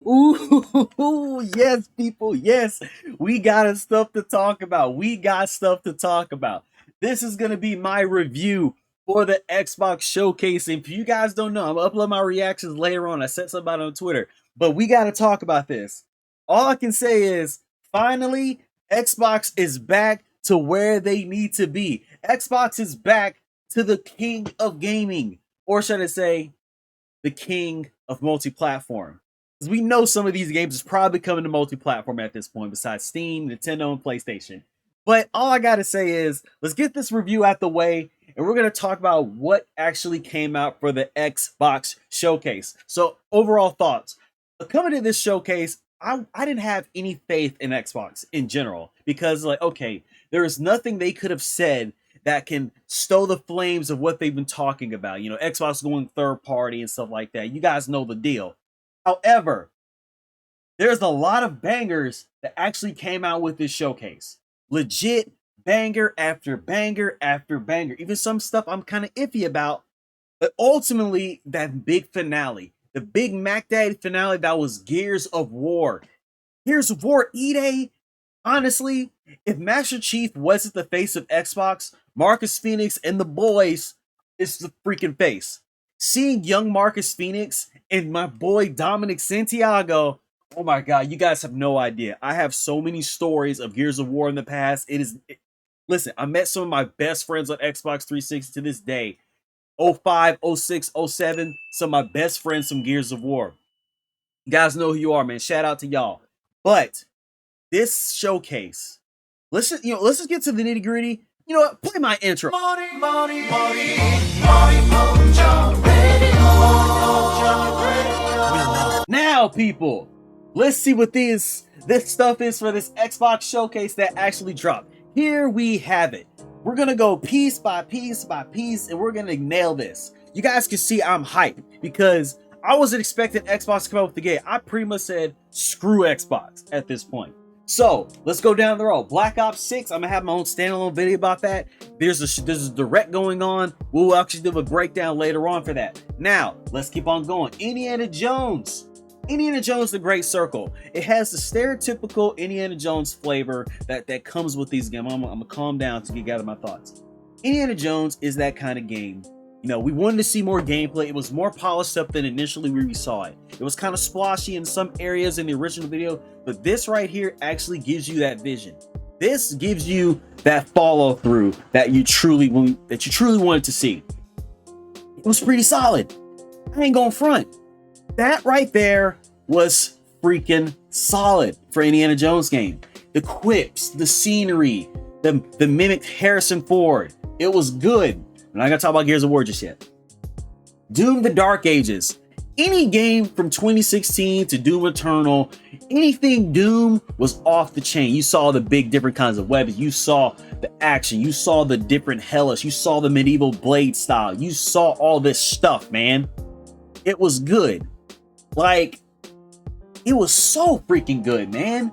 Ooh, yes, people, yes. We got stuff to talk about. We got stuff to talk about. This is gonna be my review for the Xbox Showcase. If you guys don't know, I'm gonna upload my reactions later on. I said something about it on Twitter, but we gotta talk about this. All I can say is, finally, Xbox is back to where they need to be. Xbox is back to the king of gaming, or should I say, the king of multi-platform. Because we know some of these games is probably coming to multi-platform at this point, besides Steam, Nintendo, and PlayStation. But all I gotta say is, let's get this review out the way, and we're gonna talk about what actually came out for the Xbox Showcase. So, overall thoughts. Coming to this showcase, I didn't have any faith in Xbox in general, because, like, okay, there is nothing they could have said that can stow the flames of what they've been talking about. You know, Xbox going third party and stuff like that. You guys know the deal. However, there's a lot of bangers that actually came out with this showcase. Legit banger after banger after banger. Even some stuff I'm kind of iffy about. But ultimately, that big finale, the big Mac Daddy finale, that was Gears of War. Gears of War E-Day, honestly, if Master Chief wasn't the face of Xbox, Marcus Phoenix and the boys is the freaking face. Seeing young Marcus Phoenix and my boy Dominic Santiago, oh my god, you guys have no idea. I have so many stories of Gears of War in the past. Listen, I met some of my best friends on Xbox 360 to this day. 05, 06, 07, some of my best friends from Gears of War. You guys know who you are, man. Shout out to y'all. But this showcase, let's just get to the nitty gritty. You know what? Play my intro. Now, people, let's see what this stuff is for this Xbox Showcase that actually dropped. Here we have it. We're gonna go piece by piece by piece, and we're gonna nail this. You guys can see I'm hyped because I wasn't expecting Xbox to come out with the game. I pretty much said screw Xbox at this point. So let's go down the road. Black Ops 6, I'm gonna have my own standalone video about that. There's a direct going on. We'll actually do a breakdown later on for that. Now, let's keep on going. Indiana Jones. Indiana Jones, The Great Circle. It has the stereotypical Indiana Jones flavor that comes with these games. I'm gonna calm down to gather my thoughts. Indiana Jones is that kind of game. You know, we wanted to see more gameplay. It was more polished up than initially we saw it. It was kind of splotchy in some areas in the original video, but this right here actually gives you that vision. This gives you that follow through that you truly wanted to see. It was pretty solid. I ain't gonna front. That right there was freaking solid for Indiana Jones game. The quips, the scenery, the mimicked Harrison Ford. It was good. I'm not gonna talk about Gears of War just yet. Doom: The Dark Ages. Any game from 2016 to Doom Eternal, anything Doom was off the chain. You saw the big different kinds of weapons. You saw the action. You saw the different hellish. You saw the medieval blade style. You saw all this stuff, man. It was good. Like, it was so freaking good, man.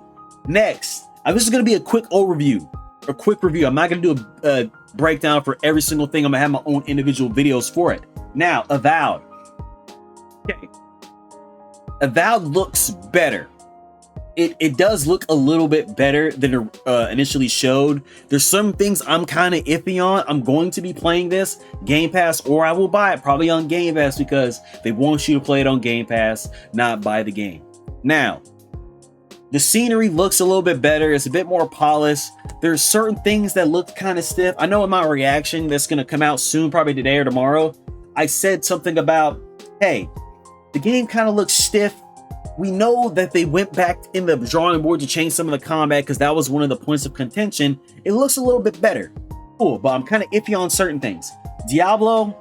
Next, this is gonna be a quick overview. A quick review. I'm not gonna do a breakdown for every single thing. I'm gonna have my own individual videos for it. Now, Avowed. Okay. Avowed looks better. It does look a little bit better than initially showed. There's some things I'm kind of iffy on. I'm going to be playing this Game Pass, or I will buy it probably on Game Pass because they want you to play it on Game Pass, not buy the game. Now, the scenery looks a little bit better. It's a bit more polished. There's certain things that look kind of stiff. I know in my reaction that's going to come out soon, probably today or tomorrow, I said something about, hey, the game kind of looks stiff. We know that they went back in the drawing board to change some of the combat because that was one of the points of contention. It looks a little bit better. Cool, but I'm kind of iffy on certain things. Diablo's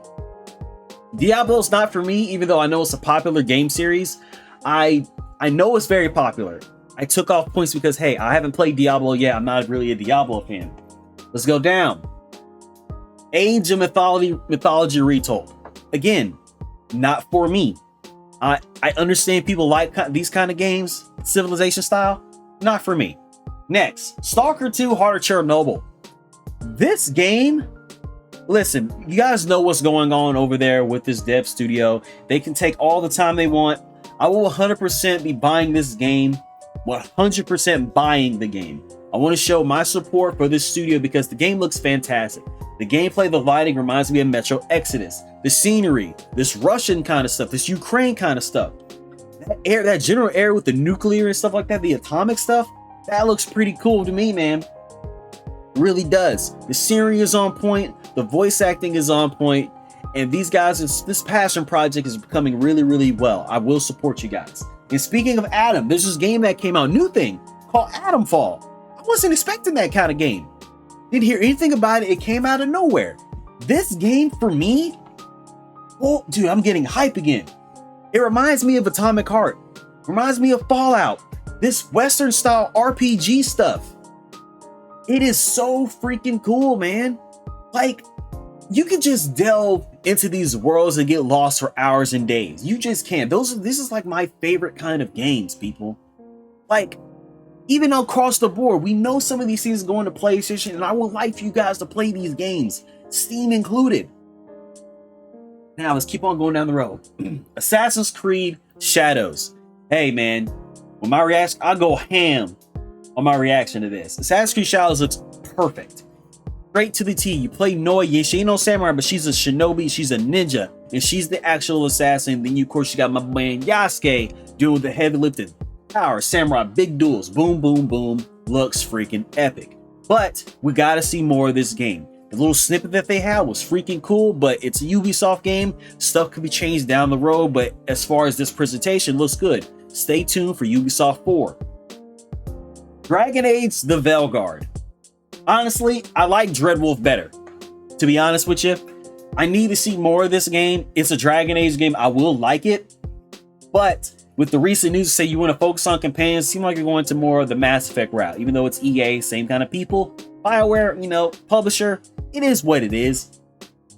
not for me, even though I know it's a popular game series. I know it's very popular. I took off points because, hey, I haven't played Diablo yet. I'm not really a Diablo fan. Let's go down. Age of Mythology Retold. Again, not for me. I understand people like these kind of games, Civilization style. Not for me. Next, Stalker 2 Heart of Chernobyl. This game, listen, you guys know what's going on over there with this dev studio. They can take all the time they want. I will 100% be buying this game, 100% buying the game. I want to show my support for this studio because the game looks fantastic. The gameplay, the lighting reminds me of Metro Exodus. The scenery, this Russian kind of stuff, this Ukraine kind of stuff. That general area with the nuclear and stuff like that, the atomic stuff, that looks pretty cool to me, man. It really does. The scenery is on point. The voice acting is on point. And these guys, this passion project is becoming really, really well. I will support you guys. And speaking of Atom, there's this game that came out, new thing, called Atomfall. I wasn't expecting that kind of game. Didn't hear anything about it. It came out of nowhere. This game, for me, oh, dude, I'm getting hype again. It reminds me of Atomic Heart. Reminds me of Fallout. This Western style RPG stuff. It is so freaking cool, man. Like, you can just delve into these worlds and get lost for hours and days. You just can't. This is like my favorite kind of games, people. Like, even across the board, we know some of these things going to PlayStation, and I would like for you guys to play these games, Steam included. Now, let's keep on going down the road. Assassin's Creed Shadows. Hey, man, with my reaction, I'll go ham on my reaction to this. Assassin's Creed Shadows looks perfect. Straight to the T. You play Noya. She ain't no samurai, but she's a shinobi. She's a ninja, and she's the actual assassin. Then, of course, you got my man Yasuke doing the heavy lifting. Power, samurai, big duels, boom, boom, boom. Looks freaking epic. But we gotta see more of this game. The little snippet that they had was freaking cool, but it's a Ubisoft game. Stuff could be changed down the road, but as far as this presentation, looks good. Stay tuned for Ubisoft 4. Dragon Age: The Veilguard. Honestly, I like Dreadwolf better. To be honest with you, I need to see more of this game. It's a Dragon Age game. I will like it, but with the recent news say you want to focus on companions, seem like you're going to more of the Mass Effect route, even though it's EA, same kind of people. BioWare, publisher, it is what it is.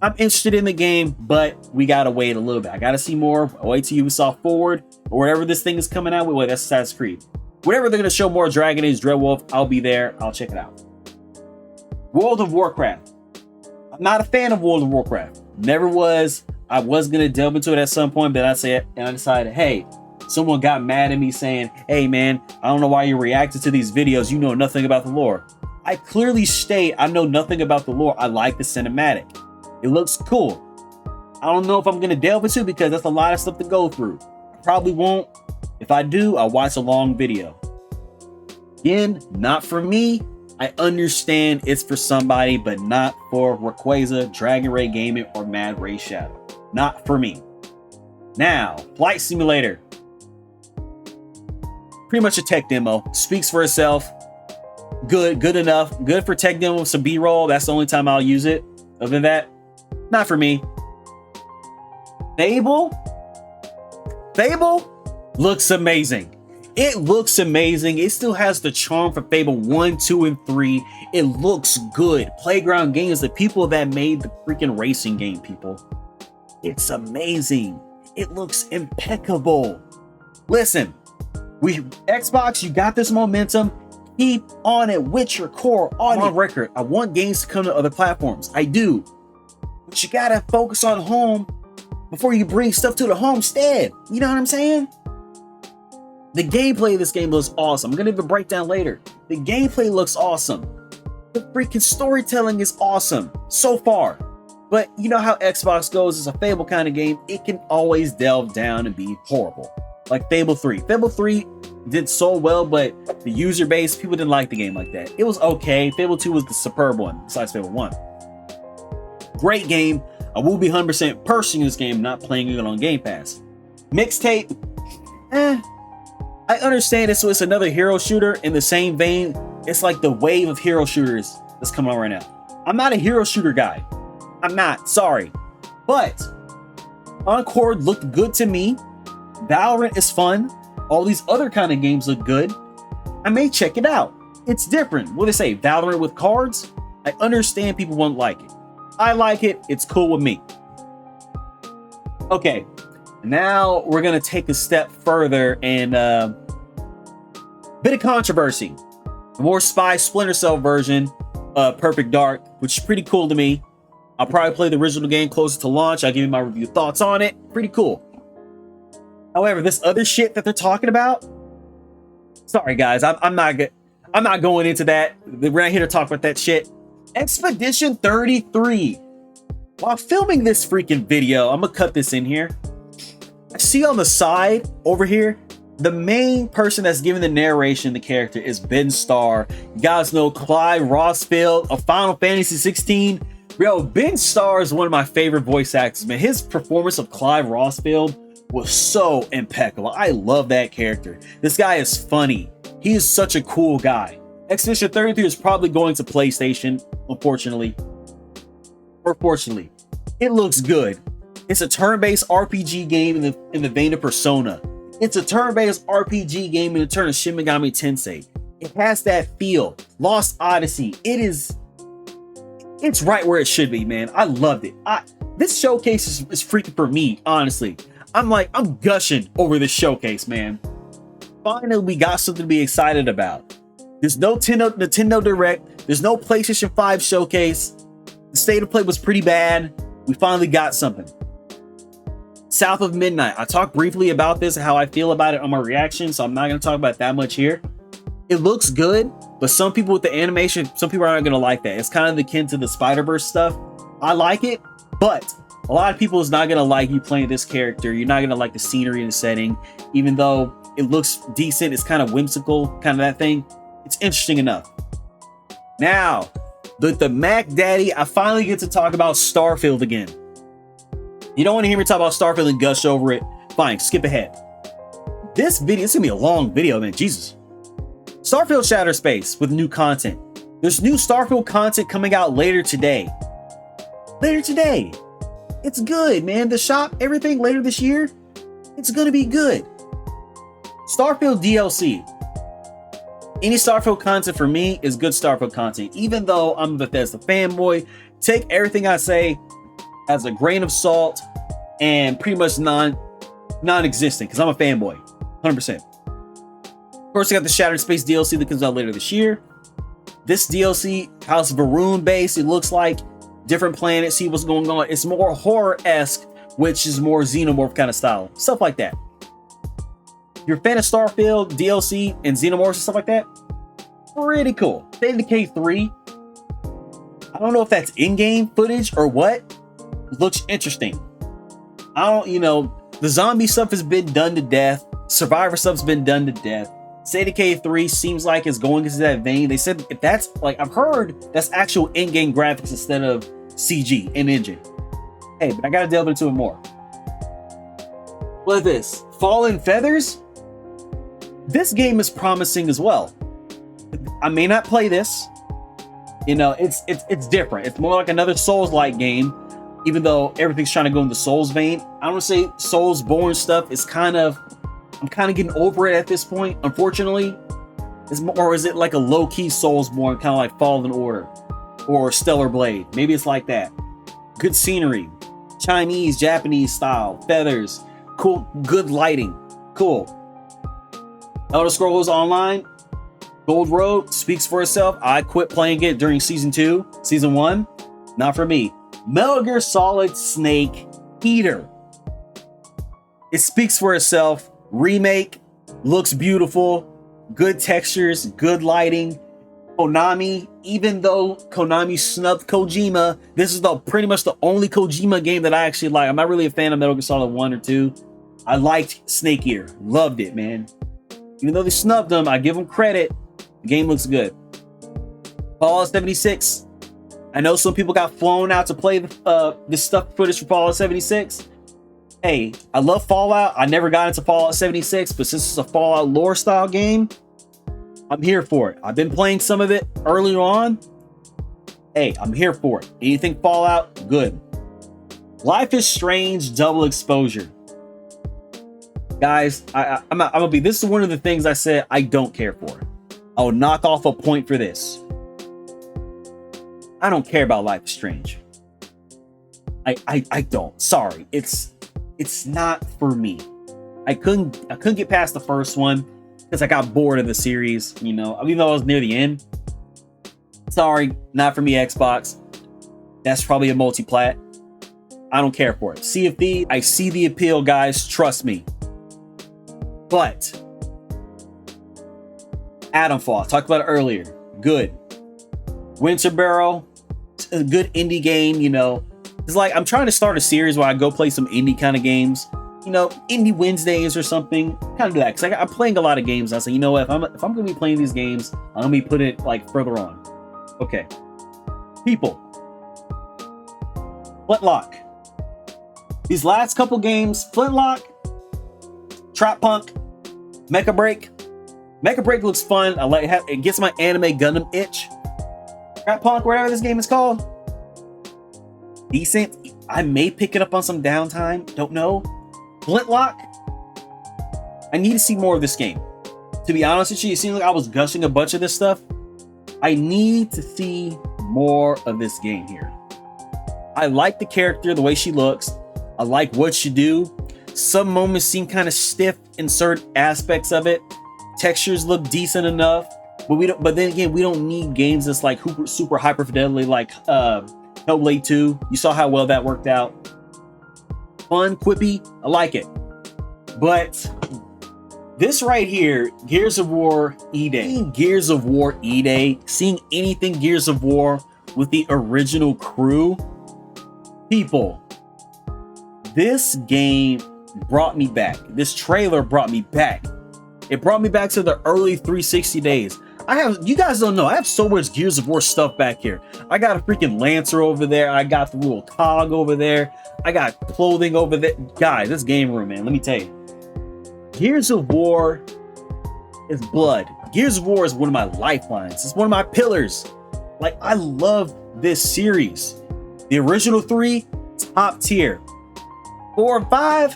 I'm interested in the game, but we gotta wait a little bit. I gotta see more. I'll wait till Ubisoft Forward, or whatever this thing is coming out with. Wait, that's Assassin's Creed. Whatever they're gonna show more Dragon Age, Dreadwolf, I'll be there. I'll check it out. World of Warcraft. I'm not a fan of World of Warcraft. Never was. I was gonna delve into it at some point, but I decided, hey, someone got mad at me saying, hey man, I don't know why you're reacting to these videos. You know nothing about the lore. I clearly state I know nothing about the lore. I like the cinematic. It looks cool. I don't know if I'm going to delve into it because that's a lot of stuff to go through. I probably won't. If I do, I'll watch a long video. Again, not for me. I understand it's for somebody, but not for Rayquaza, Dragon Ray Gaming, or Mad Ray Shadow. Not for me. Now, Flight Simulator. Pretty much a tech demo. Speaks for itself. Good enough. Good for tech demo with some B-roll. That's the only time I'll use it. Other than that, not for me. Fable looks amazing. It looks amazing. It still has the charm for Fable 1, 2, and 3. It looks good. Playground Games, the people that made the freaking racing game, people. It's amazing. It looks impeccable. Listen, Xbox, you got this momentum. Keep on it with your core on record. I want games to come to other platforms. I do. But you gotta focus on home before you bring stuff to the homestead. You know what I'm saying? The gameplay of this game looks awesome. I'm gonna give a breakdown later. The gameplay looks awesome. The freaking storytelling is awesome so far. But you know how Xbox goes. It's a Fable kind of game. It can always delve down and be horrible. Like Fable 3. Fable 3 did so well, but the user base, people didn't like the game like that. It was okay. Fable 2 was the superb one, besides Fable 1. Great game. I will be 100% purchasing this game, not playing it on Game Pass. Mixtape, I understand it, so it's another hero shooter in the same vein. It's like the wave of hero shooters that's coming on right now. I'm not a hero shooter guy. I'm not, sorry. But Concord looked good to me. Valorant is fun. All these other kind of games look good. I may check it out. It's different. What do they say? Valorant with cards? I understand people won't like it. I like it. It's cool with me. Okay. Now we're going to take a step further and bit of controversy. The more Spy Splinter Cell version of Perfect Dark, which is pretty cool to me. I'll probably play the original game closer to launch. I'll give you my review thoughts on it. Pretty cool. However, this other shit that they're talking about, sorry guys, I'm not going into that. We're not here to talk about that shit. Expedition 33. While filming this freaking video, I'm gonna cut this in here. I see on the side over here, the main person that's giving the narration, the character, is Ben Starr. You guys know Clyde Rossfield of Final Fantasy 16. Yo, Ben Starr is one of my favorite voice actors, man. His performance of Clyde Rossfield was so impeccable. I love that character. This guy is funny. He is such a cool guy. Expedition 33 is probably going to PlayStation, unfortunately. Or fortunately. It looks good. It's a turn-based RPG game in the vein of Persona. It's a turn-based RPG game in the turn of Shin Megami Tensei. It has that feel. Lost Odyssey. It's right where it should be, man. I loved it. This showcase is freaking for me, honestly. I'm gushing over this showcase, man. Finally, we got something to be excited about. There's no Nintendo Direct. There's no PlayStation 5 showcase. The state of play was pretty bad. We finally got something. South of Midnight. I talked briefly about this and how I feel about it on my reaction, so I'm not going to talk about that much here. It looks good, but some people with the animation, some people aren't going to like that. It's kind of akin to the Spider-Verse stuff. I like it, but a lot of people is not going to like you playing this character. You're not going to like the scenery and the setting, even though it looks decent. It's kind of whimsical, kind of that thing. It's interesting enough. Now, the Mac Daddy, I finally get to talk about Starfield again. You don't want to hear me talk about Starfield and gush over it. Fine, skip ahead. This video, it's gonna be a long video, man. Jesus. Starfield Shattered Space with new content. There's new Starfield content coming out later today. Later today. It's good, man. The shop, everything later this year, it's gonna be good. Starfield DLC. Any Starfield content for me is good Starfield content. Even though I'm a Bethesda fanboy, take everything I say as a grain of salt and pretty much non-existent, because I'm a fanboy, 100%. Of course, I got the Shattered Space DLC that comes out later this year. This DLC, House Varun base, it looks like different planets, see what's going on. It's more horror-esque, which is more Xenomorph kind of style, stuff like that. If you're a fan of Starfield, DLC, and Xenomorphs and stuff like that, pretty cool. State of Decay 3, I don't know if that's in-game footage or what. Looks interesting. The zombie stuff has been done to death. Survivor stuff's been done to death. State of Decay 3 seems like it's going into that vein. They said if that's, I've heard that's actual in-game graphics instead of CG in engine. Hey, but I gotta delve into it more. What is this? Fallen Feathers? This game is promising as well. I may not play this. It's different. It's more like another Souls-like game. Even though everything's trying to go in the Souls vein, I don't say Soulsborne stuff is I'm kind of getting over it at this point, unfortunately. Or is it like a low-key Soulsborne, kind of like Fallen Order or Stellar Blade? Maybe it's like that. Good scenery, Chinese, Japanese style, feathers, cool, good lighting, cool. Elder Scrolls Online, Gold Road speaks for itself. I quit playing it during season 1, not for me. Metal Gear Solid Snake Eater. It speaks for itself. Remake, looks beautiful, good textures, good lighting. Konami, even though Konami snubbed Kojima, this is pretty much the only Kojima game that I actually like. I'm not really a fan of Metal Gear Solid 1 or 2. I liked Snake Eater, loved it, man. Even though they snubbed them, I give them credit. The game looks good. Fallout 76. I know some people got flown out to play this stuff footage for Fallout 76. Hey, I love Fallout. I never got into Fallout 76, but since it's a Fallout lore style game, I'm here for it. I've been playing some of it earlier on. Hey, I'm here for it. Anything Fallout, good. Life is Strange Double Exposure. Guys, I'm gonna be, this is one of the things I said I don't care for. I'll knock off a point for this. I don't care about Life is Strange. I don't. Sorry. It's not for me. I couldn't get past the first one because I got bored of the series, even though I was near the end. Sorry, not for me, Xbox. That's probably a multi-plat. I don't care for it. Sea of Thieves, I see the appeal, guys. Trust me. But Atomfall, I talked about it earlier. Good. Winter Barrel, a good indie game, you know. It's like I'm trying to start a series where I go play some indie kind of games. You know, Indie Wednesdays or something. Kind of do that because I'm playing a lot of games. I say, you know what? If I'm gonna be playing these games, I'm gonna be putting it like further on. Okay, people. Flintlock. These last couple games, Flintlock, Trap Punk, Mecha Break. Mecha Break looks fun. I like it. Gets my anime Gundam itch. Trap Punk, whatever this game is called, decent. I may pick it up on some downtime. Don't know. Flintlock, I need to see more of this game. To be honest with you, it seems like I was gushing a bunch of this stuff. I need to see more of this game here. I like the character, the way she looks. I like what she do. Some moments seem kind of stiff in certain aspects of it. Textures look decent enough, but we don't. But then again, we don't need games that's like super hyper fidelity, like Hellblade 2. You saw how well that worked out. Fun, quippy, I like it. But this right here, Gears of War E-Day. Seeing Gears of War E-Day, seeing anything Gears of War with the original crew, people, this game brought me back. This trailer brought me back. It brought me back to the early 360 days. You guys don't know, I have so much Gears of War stuff back here. I got a freaking Lancer over there. I got the little cog over there. I got clothing over there. Guys, this game room, man, let me tell you. Gears of War is blood. Gears of War is one of my lifelines. It's one of my pillars. Like, I love this series. The original 3, top tier. 4 and 5,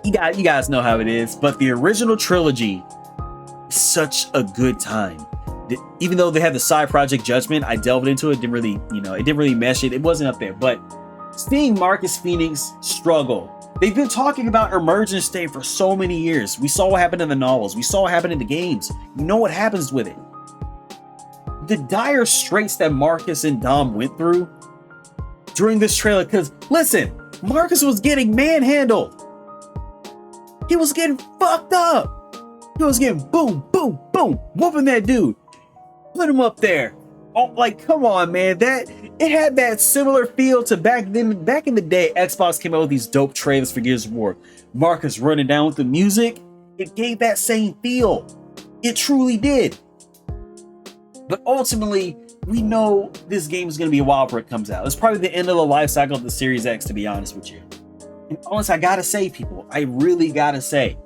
you guys know how it is. But the original trilogy, such a good time. Even though they had the side project Judgment, I delved into it. It didn't really mesh it. It wasn't up there. But seeing Marcus Phoenix struggle, they've been talking about Emergence Day for so many years. We saw what happened in the novels. We saw what happened in the games. You know what happens with it. The dire straits that Marcus and Dom went through during this trailer. Because listen, Marcus was getting manhandled. He was getting fucked up. He was getting boom, boom, boom, whooping that dude. Put him up there. Oh, like, come on, man. It had that similar feel to back in the day. Xbox came out with these dope trailers for Gears of War. Marcus running down with the music. It gave that same feel. It truly did. But ultimately, we know this game is going to be a while before it comes out. It's probably the end of the life cycle of the Series X, to be honest with you. And honestly, I gotta say, people, I really gotta say,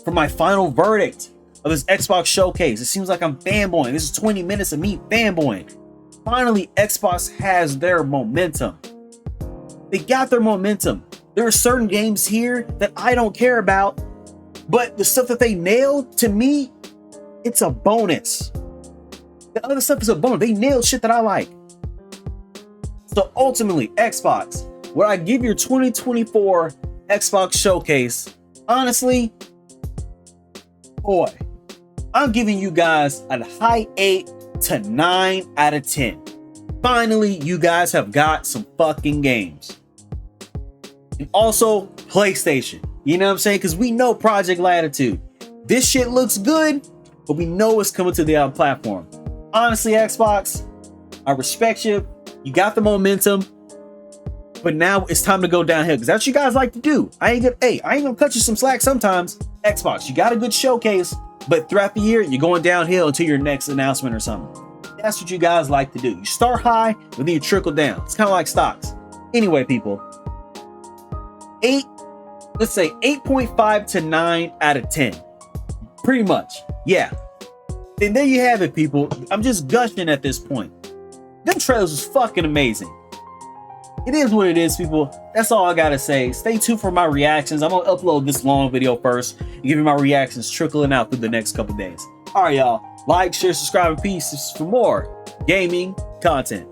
for my final verdict of this Xbox showcase, it seems like I'm fanboying. This is 20 minutes of me fanboying. Finally, Xbox has their momentum. They got their momentum. There are certain games here that I don't care about, but the stuff that they nailed, to me, it's a bonus. The other stuff is a bonus. They nailed shit that I like. So ultimately, Xbox, where I give your 2024 Xbox showcase, honestly, boy, I'm giving you guys a high 8 to 9 out of 10. Finally, you guys have got some fucking games. And also, PlayStation. You know what I'm saying? Because we know Project Latitude. This shit looks good, but we know it's coming to the other platform. Honestly, Xbox, I respect you. You got the momentum. But now it's time to go downhill, because that's what you guys like to do. I ain't gonna cut you some slack sometimes. Xbox, you got a good showcase, but throughout the year, you're going downhill until your next announcement or something. That's what you guys like to do. You start high, but then you trickle down. It's kind of like stocks. Anyway, people, let's say 8.5 to 9 out of 10. Pretty much, yeah. And there you have it, people. I'm just gushing at this point. Them trailers was fucking amazing. It is what it is, people. That's all I gotta say. Stay tuned for my reactions. I'm gonna upload this long video first and give you my reactions trickling out through the next couple days. All right, y'all. Like, share, subscribe, and peace for more gaming content.